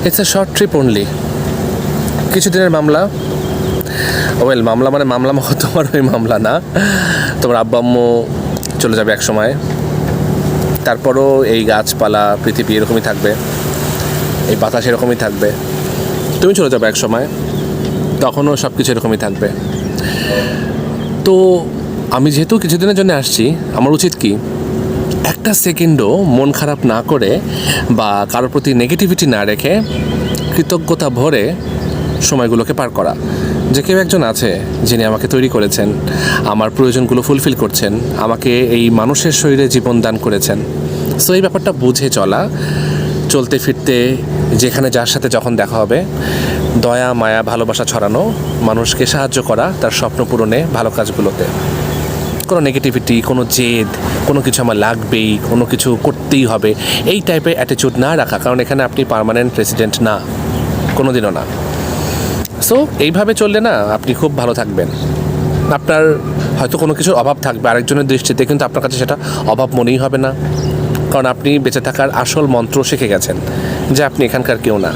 It's a short trip only, কিছুদিনের মামলা। Well, মামলা মানে মামলা তোমার ওই মামলা না, তোমার আব্বা আম্মু চলে যাবে এক সময়, তারপরও এই গাছপালা পৃথিবী এরকমই থাকবে, এই বাতাস এরকমই থাকবে, তুমি চলে যাবে এক সময়, তখনও সব কিছু এরকমই থাকবে। তো আমি যেহেতু কিছুদিনের জন্য আসছি, আমার উচিত কি একটা সেকেন্ডও মন খারাপ না করে বা কারোর প্রতি নেগেটিভিটি না রেখে কৃতজ্ঞতা ভরে সময়গুলোকে পার করা, যে কেউ একজন আছে যিনি আমাকে তৈরি করেছেন, আমার প্রয়োজনগুলো ফুলফিল করছেন, আমাকে এই মানুষের শরীরে জীবন দান করেছেন। সো এই ব্যাপারটা বুঝে চলা, চলতে ফিরতে যেখানে যার সাথে যখন দেখা হবে দয়া মায়া ভালোবাসা ছড়ানো, মানুষকে সাহায্য করা তার স্বপ্ন পূরণে, ভালো কাজগুলোতে। কোনো নেগেটিভিটি, কোনো জেদ, কোনো কিছু আমার লাগবেই, কোনো কিছু করতেই হবে, এই টাইপের অ্যাটিটিউড না রাখা, কারণ এখানে আপনি পার্মানেন্ট রেসিডেন্ট না, কোনো দিনও না। সো এইভাবে চললে না আপনি খুব ভালো থাকবেন। আপনার হয়তো কোনো কিছুর অভাব থাকবে আরেকজনের দৃষ্টিতে, কিন্তু আপনার কাছে সেটা অভাব মনেই হবে না, কারণ আপনি বেঁচে থাকার আসল মন্ত্র শিখে গেছেন যে আপনি এখানকার কেউ না।